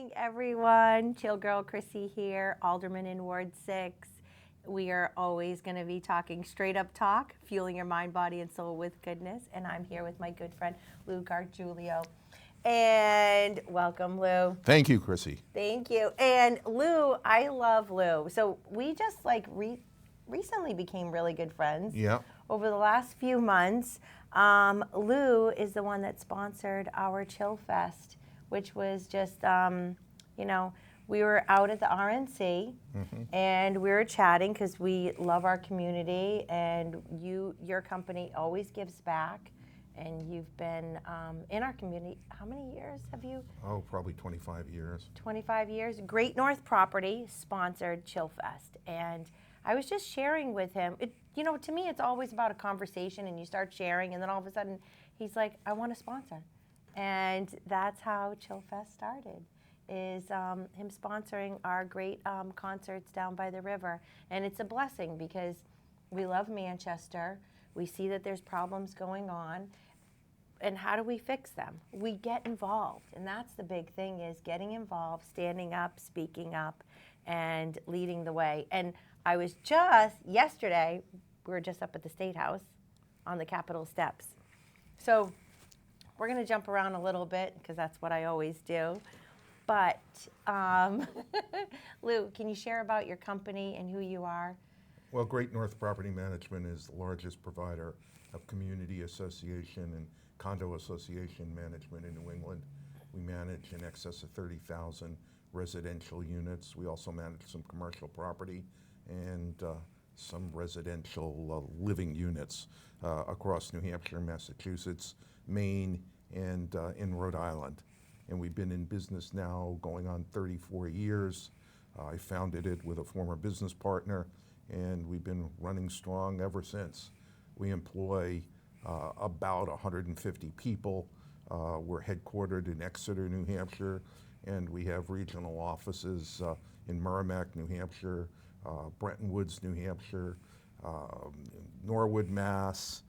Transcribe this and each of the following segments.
morning, everyone. Chill Girl Chrissy here, Alderman in Ward 6. We are always going to be talking straight up talk, fueling your mind, body, and soul with goodness. And I'm here with my good friend, Lou Gargiulo. And welcome, Lou. Thank you, Chrissy. Thank you. And Lou, I love Lou. So we just recently became really good friends. Yeah. Over the last few months. Lou is the one that sponsored our ChillFest, which was just, we were out at the RNC and we were chatting because we love our community, and your company always gives back, and you've been in our community. How many years have you? Oh, probably 25 years. 25 years. Great North Property sponsored ChillFest, and I was just sharing with him. To me, it's always about a conversation, and you start sharing, and then all of a sudden, he's like, I want to sponsor. And that's how ChillFest started, is him sponsoring our great concerts down by the river. And it's a blessing because we love Manchester. We see that there's problems going on. And how do we fix them? We get involved. And that's the big thing, is getting involved, standing up, speaking up, and leading the way. And I was yesterday, we were just up at the State House on the Capitol steps. So we're going to jump around a little bit because that's what I always do. But Lou, can you share about your company and who you are? Well, Great North Property Management is the largest provider of community association and condo association management in New England. We manage in excess of 30,000 residential units. We also manage some commercial property and some residential living units across New Hampshire, Massachusetts, Maine, and in Rhode Island. And we've been in business now going on 34 years. I founded it with a former business partner, and we've been running strong ever since. We employ about 150 people. We're headquartered in Exeter, New Hampshire, and we have regional offices in Merrimack, New Hampshire, Bretton Woods, New Hampshire, Norwood, Mass,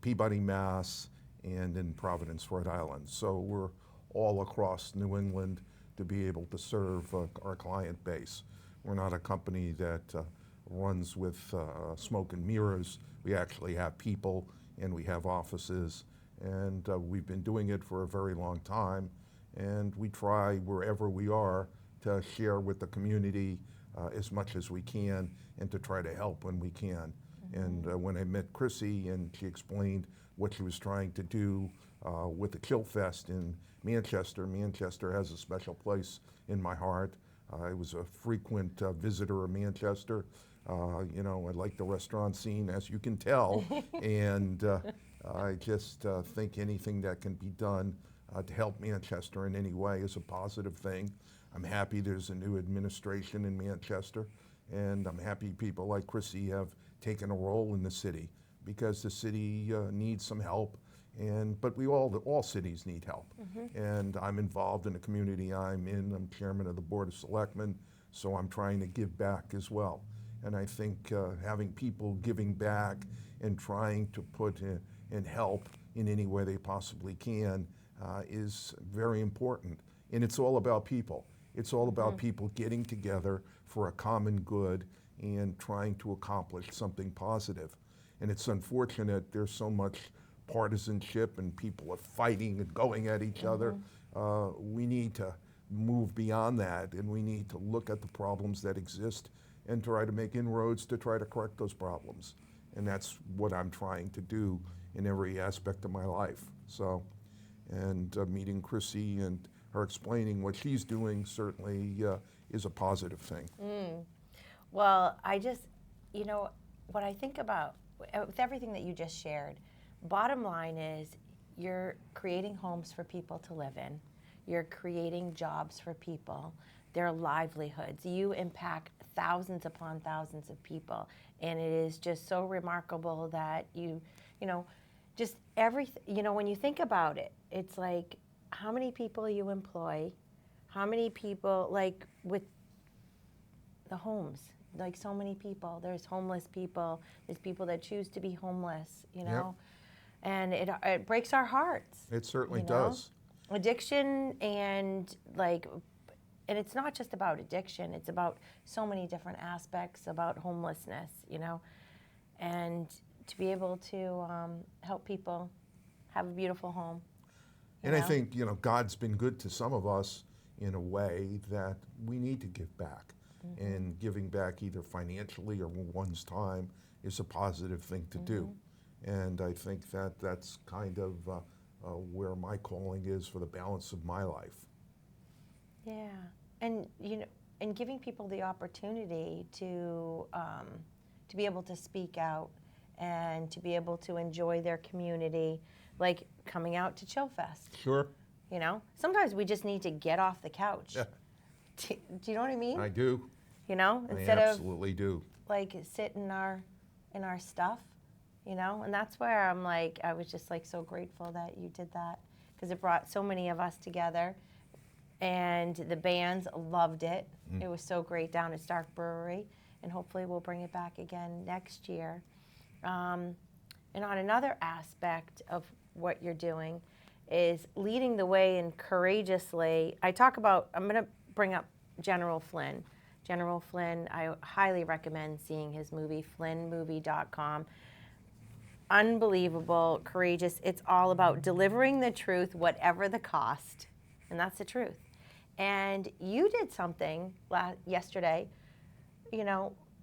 Peabody, Mass, and in Providence, Rhode Island. So we're all across New England to be able to serve our client base. We're not a company that runs with smoke and mirrors. We actually have people, and we have offices, and we've been doing it for a very long time, and we try wherever we are to share with the community as much as we can, and to try to help when we can. And when I met Chrissy and she explained what she was trying to do with the ChillFest in Manchester, Manchester has a special place in my heart. I was a frequent visitor of Manchester. I like the restaurant scene, as you can tell, and I just think anything that can be done to help Manchester in any way is a positive thing. I'm happy there's a new administration in Manchester, and I'm happy people like Chrissy have taken a role in the city, because the city needs some help, but all cities need help. And I'm involved in the community I'm in. I'm chairman of the Board of Selectmen, so I'm trying to give back as well. And I think having people giving back and trying to put in help in any way they possibly can is very important. And it's all about people. It's all about people getting together for a common good and trying to accomplish something positive. And it's unfortunate there's so much partisanship and people are fighting and going at each other. We need to move beyond that, and we need to look at the problems that exist and try to make inroads to try to correct those problems. And that's what I'm trying to do in every aspect of my life. So, and meeting Chrissy and her explaining what she's doing certainly is a positive thing. Well, I just, what I think about with everything that you just shared, bottom line is you're creating homes for people to live in. You're creating jobs for people, their livelihoods. You impact thousands upon thousands of people. And it is just so remarkable that just everything, when you think about it, it's like how many people you employ, how many people, like with the homes, like so many people. There's homeless people, there's people that choose to be homeless, Yep. And it breaks our hearts. It certainly does. Addiction and like and it's not just about addiction, it's about so many different aspects about homelessness, and to be able to help people have a beautiful home. And I think, God's been good to some of us in a way that we need to give back. And giving back either financially or one's time is a positive thing to do. And I think that that's kind of where my calling is for the balance of my life. Yeah, and and giving people the opportunity to be able to speak out and to be able to enjoy their community, like coming out to ChillFest. Sure. Sometimes we just need to get off the couch. Yeah. Do you know what I mean? I do. Instead I absolutely do. like sit in our stuff, and that's where I'm like, I was just like so grateful that you did that, because it brought so many of us together, and the bands loved it. It was so great down at Stark Brewery, and hopefully we'll bring it back again next year. And on another aspect of what you're doing is leading the way and courageously. I'm going to bring up General Flynn. General Flynn, I highly recommend seeing his movie, flynnmovie.com. Unbelievable, courageous. It's all about delivering the truth, whatever the cost. And that's the truth. And you did something yesterday,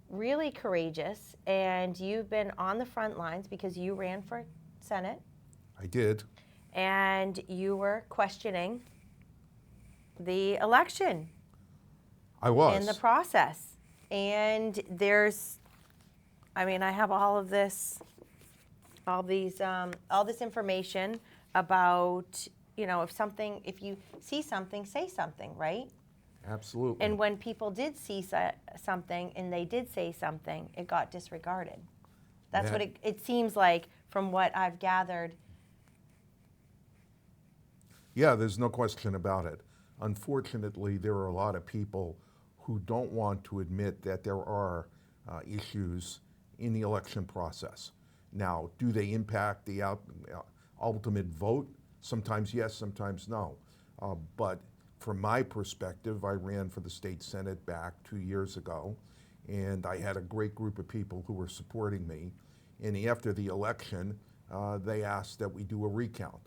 really courageous. And you've been on the front lines because you ran for Senate. I did. And you were questioning the election. I was. In the process. And I have all this information about, if you see something, say something, right? Absolutely. And when people did see something and they did say something, it got disregarded. That's what it seems like from what I've gathered. Yeah, there's no question about it. Unfortunately, there are a lot of people who don't want to admit that there are issues in the election process. Now, do they impact the ultimate vote? Sometimes yes, sometimes no. But from my perspective, I ran for the state Senate back 2 years ago, and I had a great group of people who were supporting me. And after the election, they asked that we do a recount.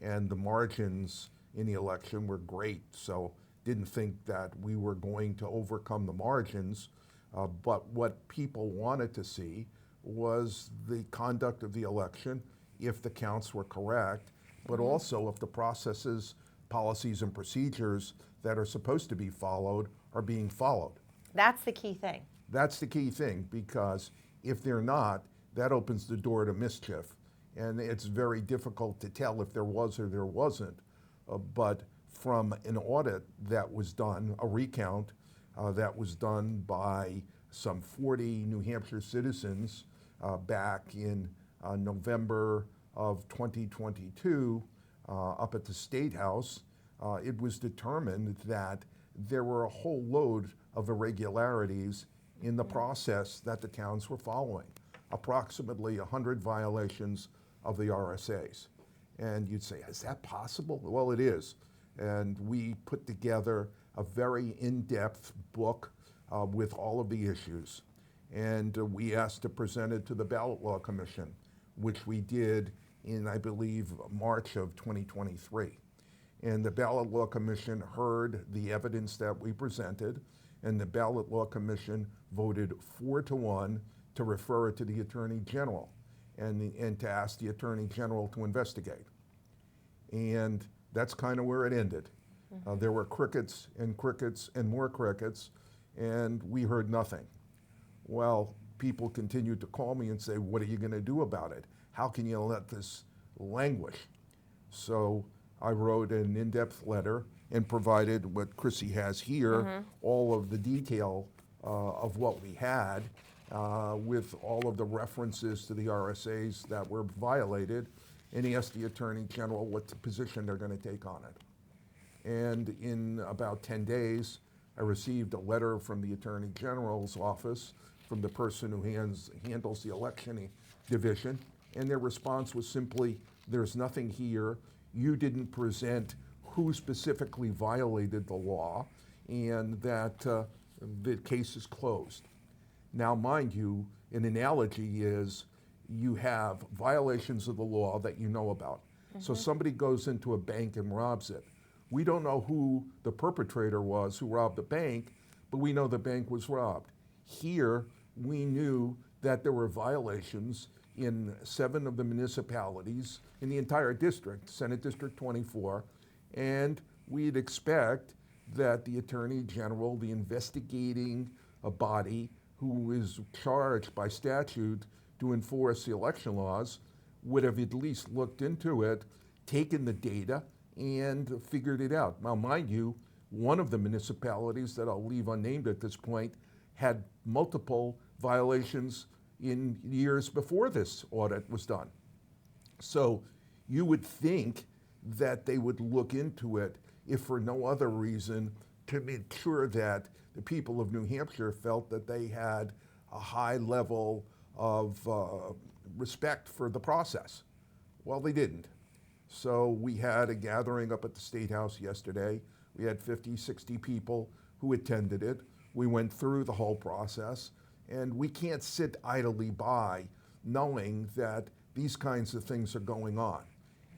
And the margins in the election were great, so didn't think that we were going to overcome the margins, but what people wanted to see was the conduct of the election, if the counts were correct, but also if the processes, policies, and procedures that are supposed to be followed are being followed. That's the key thing. That's the key thing, because if they're not, that opens the door to mischief. And it's very difficult to tell if there was or there wasn't. But from an audit that was done, a recount that was done by some 40 New Hampshire citizens back in November of 2022 up at the State House, it was determined that there were a whole load of irregularities in the process that the towns were following. Approximately 100 violations of the RSAs. And you'd say, is that possible? Well, it is. And we put together a very in-depth book with all of the issues. And we asked to present it to the Ballot Law Commission, which we did in, I believe, March of 2023. And the Ballot Law Commission heard the evidence that we presented, and the Ballot Law Commission voted 4-1 to refer it to the Attorney General and to ask the Attorney General to investigate. And that's kind of where it ended. There were crickets and crickets and more crickets, and we heard nothing. Well, people continued to call me and say, what are you going to do about it? How can you let this languish? So I wrote an in-depth letter and provided what Chrissy has here, all of the detail of what we had, with all of the references to the RSAs that were violated, and he asked the Attorney General what position they're going to take on it. And in about 10 days, I received a letter from the Attorney General's office, from the person who handles the election division, and their response was simply, there's nothing here. You didn't present who specifically violated the law, and that the case is closed. Now, mind you, an analogy is you have violations of the law that you know about. So somebody goes into a bank and robs it. We don't know who the perpetrator was who robbed the bank, but we know the bank was robbed. Here, we knew that there were violations in 7 of the municipalities in the entire district, Senate District 24, and we'd expect that the Attorney General, the investigating body who is charged by statute to enforce the election laws, would have at least looked into it, taken the data, and figured it out. Now, mind you, one of the municipalities that I'll leave unnamed at this point had multiple violations in years before this audit was done. So you would think that they would look into it if for no other reason to make sure that the people of New Hampshire felt that they had a high level of respect for the process. Well, they didn't. So we had a gathering up at the State House yesterday. We had 50, 60 people who attended it. We went through the whole process, and we can't sit idly by knowing that these kinds of things are going on.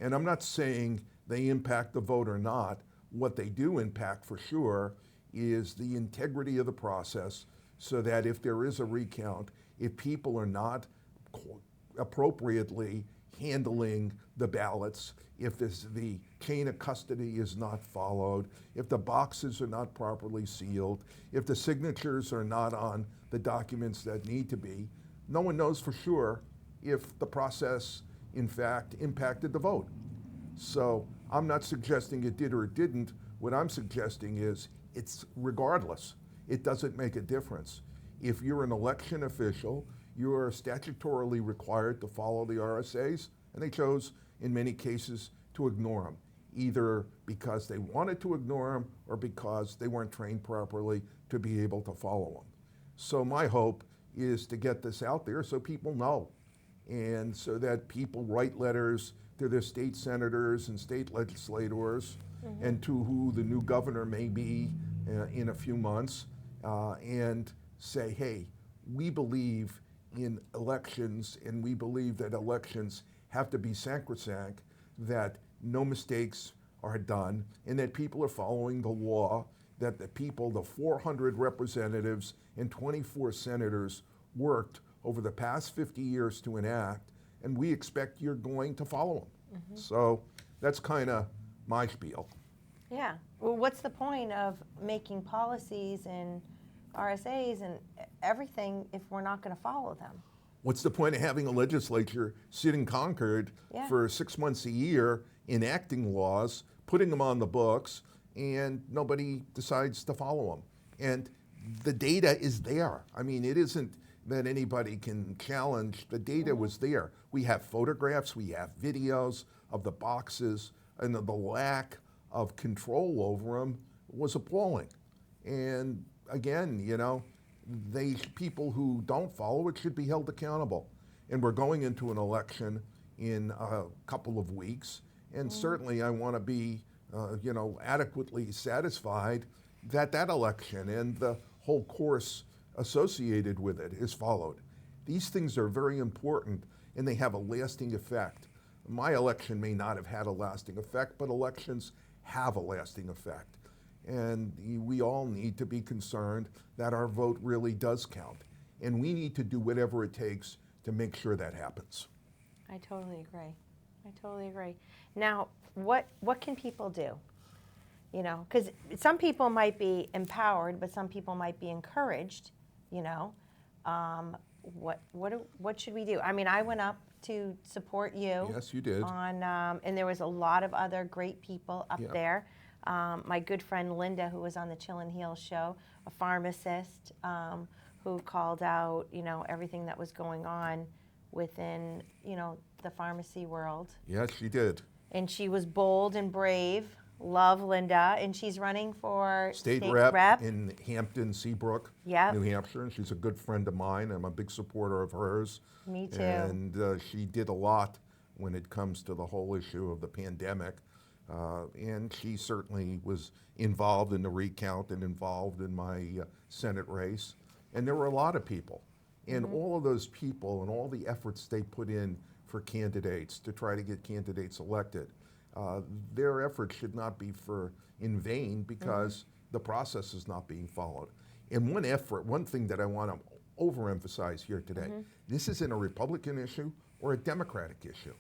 And I'm not saying they impact the vote or not. What they do impact for sure is the integrity of the process, so that if there is a recount, if people are not appropriately handling the ballots, if the chain of custody is not followed, if the boxes are not properly sealed, if the signatures are not on the documents that need to be, no one knows for sure if the process, in fact, impacted the vote. So I'm not suggesting it did or it didn't. What I'm suggesting is it's regardless. It doesn't make a difference. If you're an election official, you are statutorily required to follow the RSAs, and they chose, in many cases, to ignore them, either because they wanted to ignore them or because they weren't trained properly to be able to follow them. So my hope is to get this out there so people know, and so that people write letters to their state senators and state legislators, and to who the new governor may be in a few months, and say, hey, we believe in elections, and we believe that elections have to be sacrosanct, that no mistakes are done, and that people are following the law, that the people, the 400 representatives and 24 senators worked over the past 50 years to enact, and we expect you're going to follow them. So that's kind of my spiel. Yeah. Well, what's the point of making policies and RSAs and everything if we're not going to follow them? What's the point of having a legislature sit in Concord for 6 months a year enacting laws, putting them on the books, and nobody decides to follow them? And the data is there. I mean, it isn't that anybody can challenge. The data was there. We have photographs, we have videos of the boxes, and the lack of control over them was appalling. And again, you know, people who don't follow it should be held accountable. And we're going into an election in a couple of weeks, and certainly I want to be, you know, adequately satisfied that that election and the whole course associated with it is followed. These things are very important, and they have a lasting effect. My election may not have had a lasting effect, but elections have a lasting effect. And we all need to be concerned that our vote really does count. And we need to do whatever it takes to make sure that happens. I totally agree. I totally agree. Now, what can people do? You know, because some people might be empowered, but some people might be encouraged. You know, what should we do? I mean, I went up to support you. Yes, you did. And there was a lot of other great people up there. My good friend Linda, who was on the Chill and Heal show, a pharmacist, who called out, you know, everything that was going on within, you know, the pharmacy world. Yes, she did. And she was bold and brave. Love Linda, and she's running for State rep in Hampton, Seabrook, Yep. New Hampshire, and she's a good friend of mine. I'm a big supporter of hers. Me too. And she did a lot when it comes to the whole issue of the pandemic. And she certainly was involved in the recount and involved in my Senate race. And there were a lot of people. And all of those people and all the efforts they put in for candidates to try to get candidates elected, their efforts should not be in vain because the process is not being followed. And one thing that I want to overemphasize here today, this isn't a Republican issue or a Democratic issue.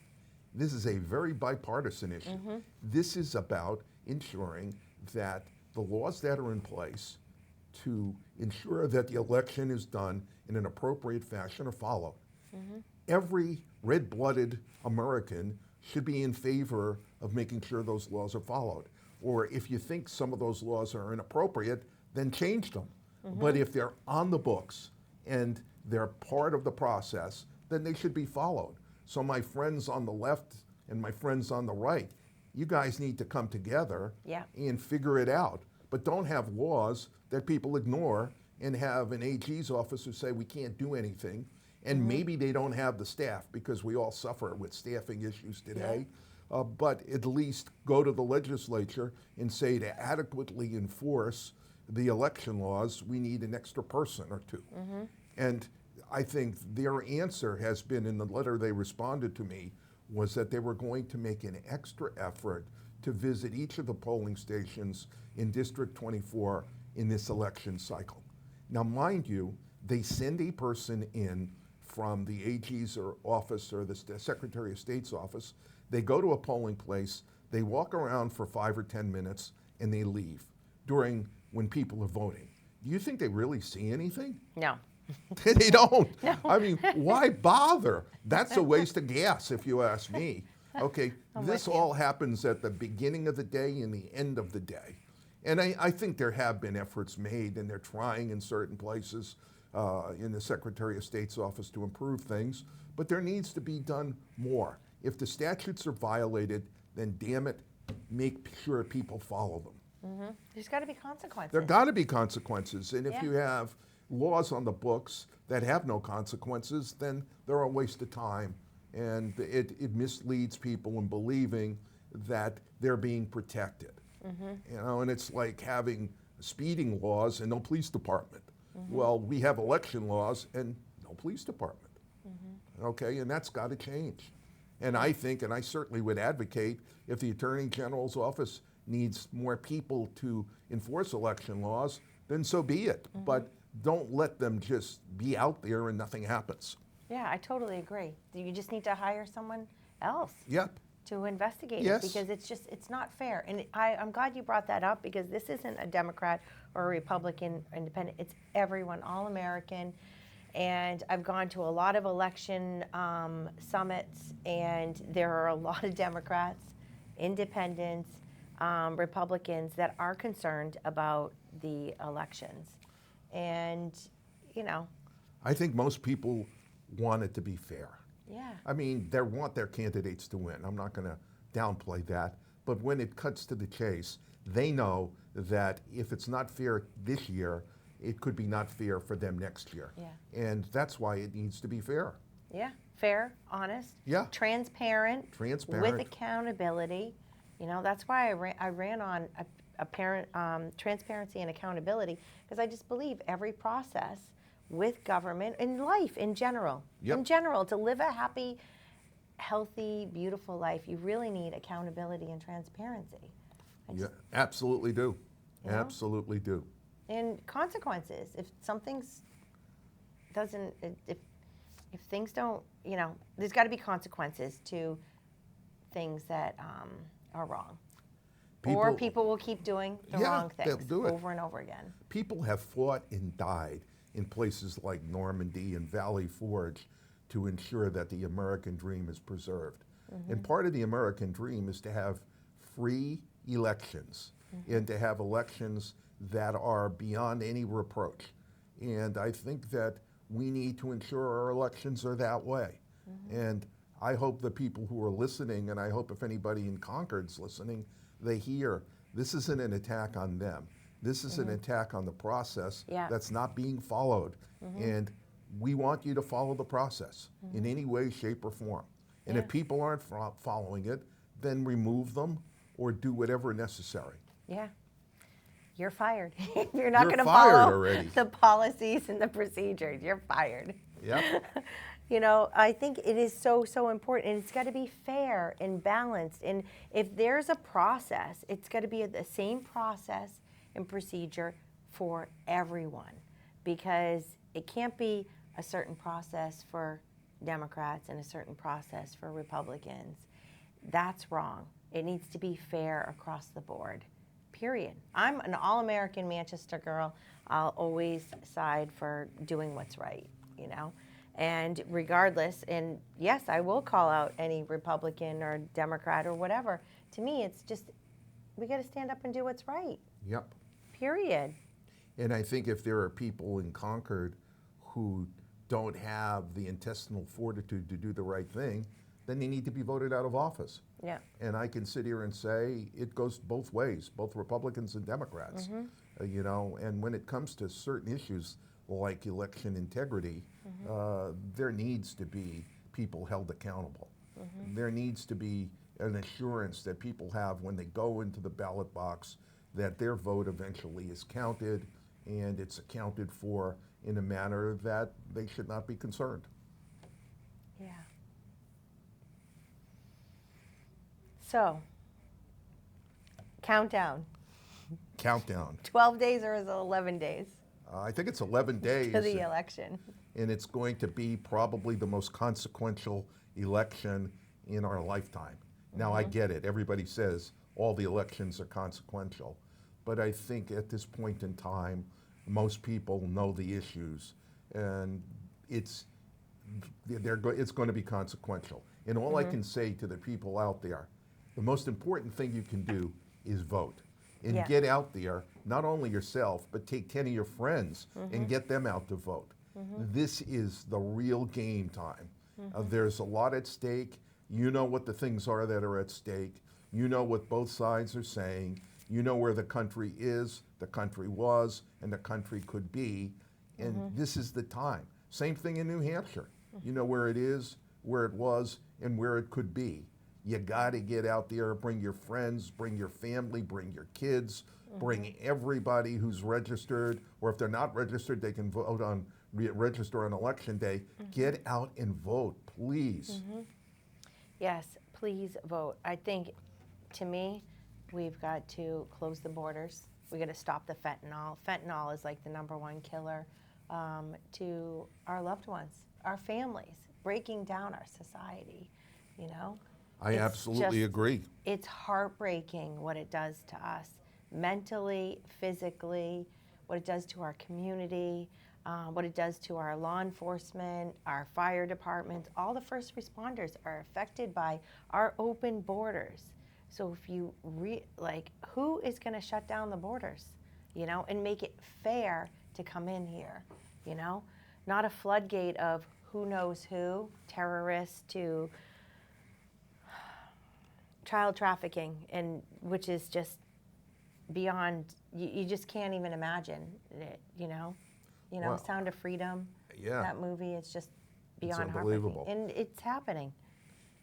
This is a very bipartisan issue. This is about ensuring that the laws that are in place to ensure that the election is done in an appropriate fashion are followed. Every red-blooded American should be in favor of making sure those laws are followed. Or if you think some of those laws are inappropriate, then change them. But if they're on the books and they're part of the process, then they should be followed. So my friends on the left and my friends on the right, you guys need to come together and figure it out. But don't have laws that people ignore and have an AG's office who say we can't do anything. And maybe they don't have the staff, because we all suffer with staffing issues today. But at least go to the legislature and say to adequately enforce the election laws, we need an extra person or two. And I think their answer has been, in the letter they responded to me, was that they were going to make an extra effort to visit each of the polling stations in District 24 in this election cycle. Now, mind you, they send a person in from the AG's office or the Secretary of State's office. They go to a polling place, they walk around for 5 or 10 minutes, and they leave when people are voting. Do you think they really see anything? No. They don't. No. I mean, why bother? That's a waste of gas, if you ask me. Okay, this all happens at the beginning of the day and the end of the day. And I think there have been efforts made, and they're trying in certain places in the Secretary of State's office to improve things, but there needs to be done more. If the statutes are violated, then damn it, make sure people follow them. There's got to be consequences. There got to be consequences, and if you have laws on the books that have no consequences, then they're a waste of time, and it misleads people in believing that they're being protected. You know, and it's like having speeding laws and no police department. Well, we have election laws and no police department. Okay, and that's got to change. And I think, and I certainly would advocate, if the Attorney General's office needs more people to enforce election laws, then so be it. But don't let them just be out there and nothing happens. Yeah, I totally agree. You just need to hire someone else to investigate it, because it's not fair. And I'm glad you brought that up, because this isn't a Democrat or a Republican or independent. It's everyone, all American. And I've gone to a lot of election summits, and there are a lot of Democrats, independents, Republicans that are concerned about the elections. And, you know. I think most people want it to be fair. Yeah. I mean, they want their candidates to win. I'm not going to downplay that. But when it cuts to the chase, they know that if it's not fair this year, it could be not fair for them next year. And that's why it needs to be fair. Yeah, fair, honest, transparent, with accountability. You know, that's why I ran on transparency and accountability, because I just believe every process with government and life in general, to live a happy, healthy, beautiful life, you really need accountability and transparency. Absolutely do. Absolutely do. And consequences. If something's doesn't, if things don't, you know, there's got to be consequences to things that are wrong. Or people will keep doing the wrong things over and over again. People have fought and died in places like Normandy and Valley Forge to ensure that the American dream is preserved. And part of the American dream is to have free elections and to have elections that are beyond any reproach. And I think that we need to ensure our elections are that way. And I hope the people who are listening, and I hope if anybody in Concord's listening, they hear this isn't an attack on them. This is an attack on the process that's not being followed. And we want you to follow the process in any way, shape, or form. And if people aren't following it, then remove them or do whatever necessary. Yeah. You're fired. If you're not You're going to fired follow already. the policies and the procedures, you're fired. Yep. You know, I think it is so, so important. And it's got to be fair and balanced. And if there's a process, it's got to be the same process and procedure for everyone, because it can't be a certain process for Democrats and a certain process for Republicans. That's wrong. It needs to be fair across the board, period. I'm an all-American Manchester girl. I'll always side for doing what's right, you know? And regardless, and yes, I will call out any Republican or Democrat or whatever. To me, it's just, we got to stand up and do what's right, Yep. period. And I think if there are people in Concord who don't have the intestinal fortitude to do the right thing, then they need to be voted out of office. Yeah. And I can sit here and say it goes both ways, both Republicans and Democrats. You know, and when it comes to certain issues like election integrity, there needs to be people held accountable. There needs to be an assurance that people have when they go into the ballot box that their vote eventually is counted, and it's accounted for in a manner that they should not be concerned. Yeah. So, countdown. Countdown. 12 days or is it 11 days I think it's 11 days. to the election? And it's going to be probably the most consequential election in our lifetime. Now, I get it. Everybody says all the elections are consequential. But I think at this point in time, most people know the issues, and it's going to be consequential. And all I can say to the people out there, the most important thing you can do is vote. And Yeah. get out there, not only yourself, but take 10 of your friends and get them out to vote. This is the real game time. There's a lot at stake. You know what the things are that are at stake. You know what both sides are saying. You know where the country is, the country was, and the country could be. And this is the time. Same thing in New Hampshire. You know where it is, where it was, and where it could be. You got to get out there, bring your friends, bring your family, bring your kids, bring everybody who's registered, or if they're not registered, they can vote on, register on election day. Get out and vote, please. Yes, please vote. I think, to me, we've got to close the borders. We got to stop the fentanyl. Fentanyl is like the #1 killer to our loved ones, our families, breaking down our society, you know? I It's absolutely just- agree. It's heartbreaking what it does to us, mentally, physically, what it does to our community, what it does to our law enforcement, our fire departments. All the first responders are affected by our open borders. So if you who is going to shut down the borders, you know, and make it fair to come in here, you know, not a floodgate of who knows who, terrorists to child trafficking, and which is just beyond, you just can't even imagine it, you know? Wow. Sound of Freedom, Yeah. that movie, it's just beyond unbelievable. heartbreaking. And it's happening.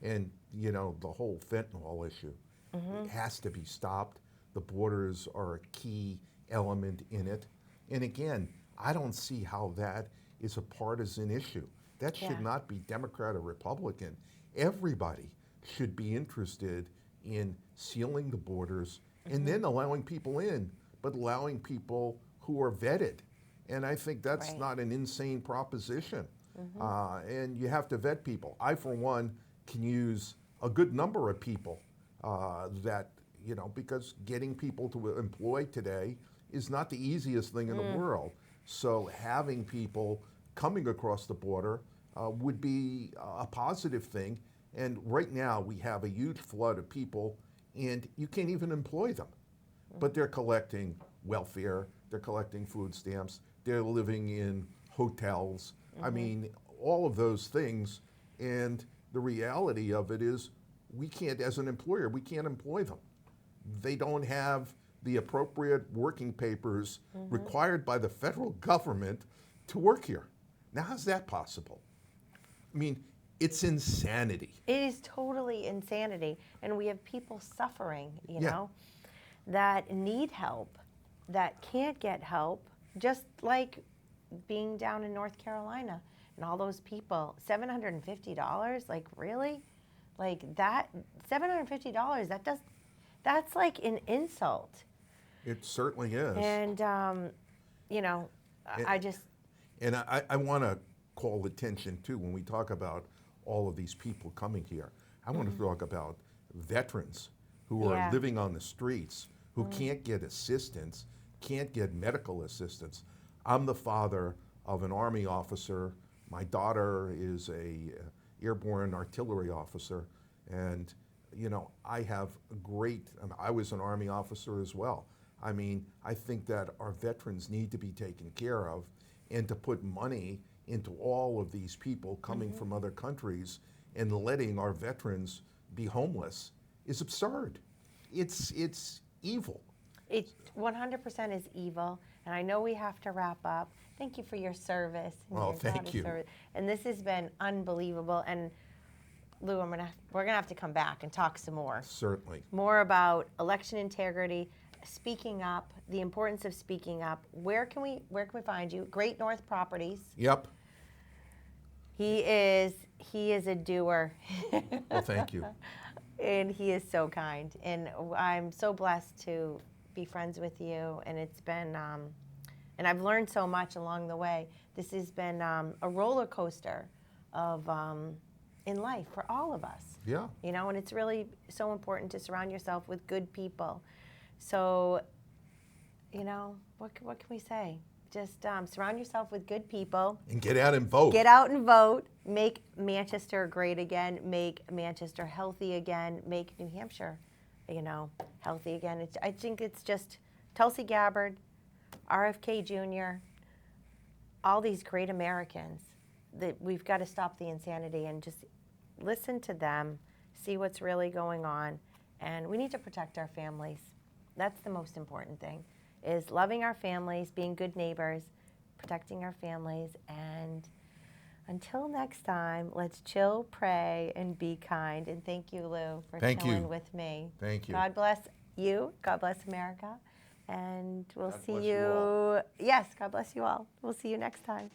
And, you know, the whole fentanyl issue, it has to be stopped. The borders are a key element in it. And again, I don't see how that is a partisan issue. That should Yeah. not be Democrat or Republican. Everybody should be interested in sealing the borders and then allowing people in, but allowing people who are vetted. And I think that's Right. not an insane proposition. And you have to vet people. I, for one, can use a good number of people that, you know, because getting people to employ today is not the easiest thing in the world. So having people coming across the border would be a positive thing. And right now we have a huge flood of people, and you can't even employ them. But they're collecting welfare, they're collecting food stamps, they're living in hotels. I mean, all of those things. And the reality of it is we can't, as an employer, we can't employ them. They don't have the appropriate working papers required by the federal government to work here. Now, how's that possible? I mean, It's insanity. It is totally insanity. And we have people suffering, you Yeah. know, that need help, that can't get help, just like being down in North Carolina and all those people. $750? Like, really? Like that, $750, that's like an insult. It certainly is. And, you know, It- I just, And I want to call attention too, when we talk about all of these people coming here, I want to talk about veterans who Yeah. are living on the streets, who can't get assistance, can't get medical assistance. I'm the father of an Army officer. My daughter is a airborne artillery officer. And, you know, I have a great, I was an Army officer as well. I mean, I think that our veterans need to be taken care of, and to put money into all of these people coming from other countries and letting our veterans be homeless is absurd. It's evil. it 100% is evil. And I know we have to wrap up. Thank you for your service. And Well, your thank daughter's you. service. And this has been unbelievable. And Lou, we're gonna have to come back and talk some more. Certainly. More about election integrity, speaking up, the importance of speaking up. Where can we find you? Great North Properties. Yep. He is a doer. Well, thank you. And he is so kind. And I'm so blessed to be friends with you. And it's been, and I've learned so much along the way. This has been a roller coaster of in life for all of us. Yeah. You know, and it's really so important to surround yourself with good people. So, you know, what can we say? Just surround yourself with good people. And get out and vote. Get out and vote. Make Manchester great again. Make Manchester healthy again. Make New Hampshire, you know, healthy again. I think it's just Tulsi Gabbard, RFK Jr., all these great Americans that we've got to stop the insanity and just listen to them, see what's really going on. And we need to protect our families. That's the most important thing, is loving our families, being good neighbors, protecting our families. And until next time, let's chill, pray, and be kind. And thank you, Lou, for Thank you. chilling with me. Thank you. God bless you. God bless America. And we'll God see bless you. you all. Yes, God bless you all. We'll see you next time.